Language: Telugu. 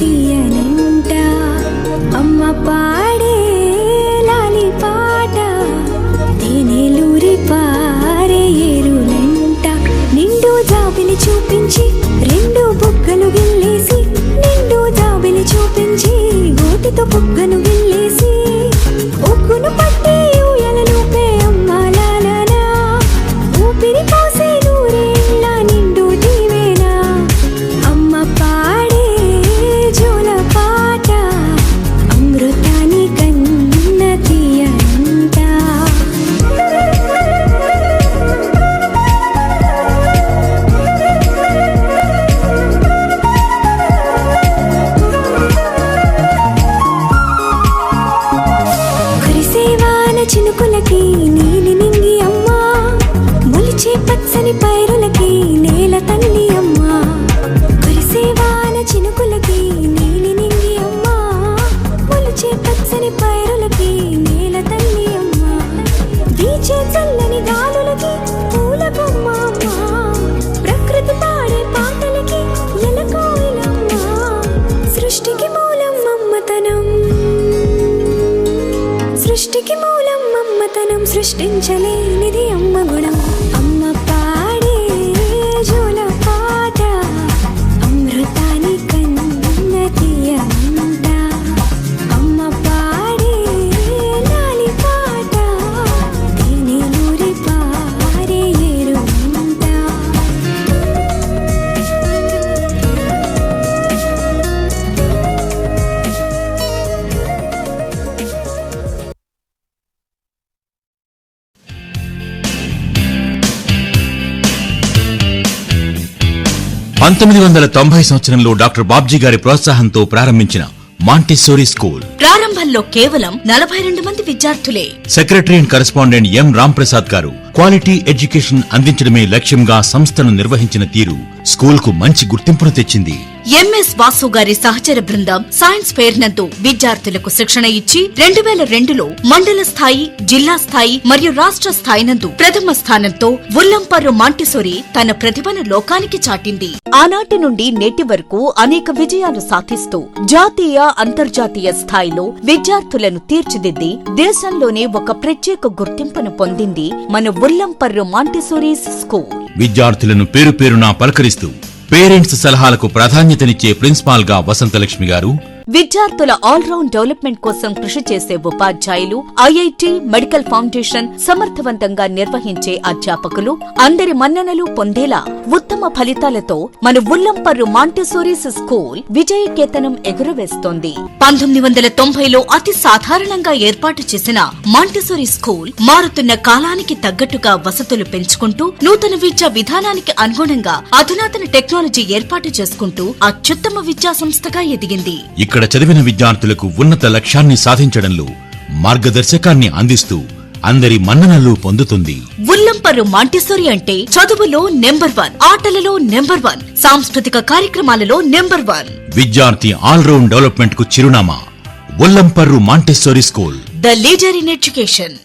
తీయనంట అమ్మ పాడే లాలి పాట తేనెలూరి పారే ఏరులంట నిండు జాబిలి చూపించి రెండు బుగ్గలు గిల్లేసి నిండు జాబిలి చూపించి గోటితో బుగ్గను గిల్లేసి ఉగ్గును పట్టి ఊయలలోపే అమ్మ లాలనా ఊపిరి పోసే నూరేళ్ళ నిండు దీవేనా అమ్మ పాడే జోల పాట అమృతాని కన్న తీయంట కురిసేవాన చినుకులకి నీలి నింగి అమ్మ మొలిచే పచ్చని పైరులకి నేల తల్లి అమ్మ కురిసేవాన చినుకులకి నీలి నింగి అమ్మ మొలిచే పచ్చని పైరులకి నేల తల్లి అమ్మ వీచే చల్లని గాలులకి పూల బొమ్మ అమ్మ ప్రకృతి పాడే పాటలకి ఎలకోయిలమ్మ సృష్టికి మూలం మమ్మతనం సృష్టికి మూలం మమ్మతనం సృష్టించలేనిది అమ్మ గుణం అమ్మ పాడే జోల పాట అమృతాని కన్న తీయంట అమ్మ పాడే లాలి పాట తేనెలూరి పారే ఏరులంట సంవత్సరంలో డాక్టర్ బాబ్జీ గారి ప్రోత్సాహంతో ప్రారంభించిన మాంటిసోరీ స్కూల్ ప్రారంభంలో కేవలం 42 మంది విద్యార్థులే. సెక్రటరీ అండ్ కరెస్పాండెంట్ ఎం రాంప్రసాద్ గారు క్వాలిటీ ఎడ్యుకేషన్ అందించడమే లక్ష్యంగా సంస్థను నిర్వహించిన తీరు స్కూల్ కు మంచి గుర్తింపును తెచ్చింది. ఎంఎస్ వాసు గారి సహచర బృందం సైన్స్ ఫెయిర్ నందు విద్యార్థులకు శిక్షణ ఇచ్చి 2002లో మండల స్థాయి, జిల్లా స్థాయి మరియు రాష్ట్ర స్థాయి నందు ప్రథమ స్థానంతో ఉల్లంపర్రు మాంటిసోరీ తన ప్రతిభను లోకానికి చాటింది. ఆనాటి నుండి నేటి వరకు అనేక విజయాలు సాధిస్తూ జాతీయ, అంతర్జాతీయ స్థాయిలో విద్యార్థులను తీర్చిదిద్ది దేశంలోనే ఒక ప్రత్యేక గుర్తింపును పొందింది మన ఉల్లంపర్రు మాంటిసోరీస్ స్కూల్. విద్యార్థులను పేరు పేరునా పలకరిస్తూ పేరెంట్స్ సలహాలకు ప్రాధాన్యతనిచ్చే ప్రిన్సిపాల్ గా వసంతలక్ష్మి గారు, విద్యార్థుల ఆల్రౌండ్ డెవలప్మెంట్ కోసం కృషి చేసే ఉపాధ్యాయులు, ఐఐటి మెడికల్ ఫౌండేషన్ సమర్థవంతంగా నిర్వహించే అధ్యాపకులు అందరి మన్ననలు పొందేలా ఉత్తమ ఫలితాలతో మన ఉల్లంపర్రు మాంటిసోరీస్ స్కూల్ విజయకేతనం ఎగురవేస్తోంది. 1990లో అతి సాధారణంగా ఏర్పాటు చేసిన మాంటిసోరీ స్కూల్ మారుతున్న కాలానికి తగ్గట్టుగా వసతులు పెంచుకుంటూ నూతన విద్యా విధానానికి అనుగుణంగా అధునాతన టెక్నాలజీ ఏర్పాటు చేసుకుంటూ అత్యుత్తమ విద్యా సంస్థగా ఎదిగింది. ఇక్కడ చదివిన విద్యార్థులకు ఉన్నత లక్ష్యాన్ని సాధించడంలో మార్గదర్శకాన్ని అందిస్తూ అందరి మన్ననలు పొందుతుంది. ఉల్లంపర్రు మాంటిసోరీ అంటే చదువులో నెంబర్ 1, ఆటలలో నెంబర్ 1, సాంస్కృతిక కార్యక్రమాలలో నెంబర్ 1. విద్యార్థి ఆల్రౌండ్ డెవలప్మెంట్ కు చిరునామా Ullamparru Montessori school, the leader in education.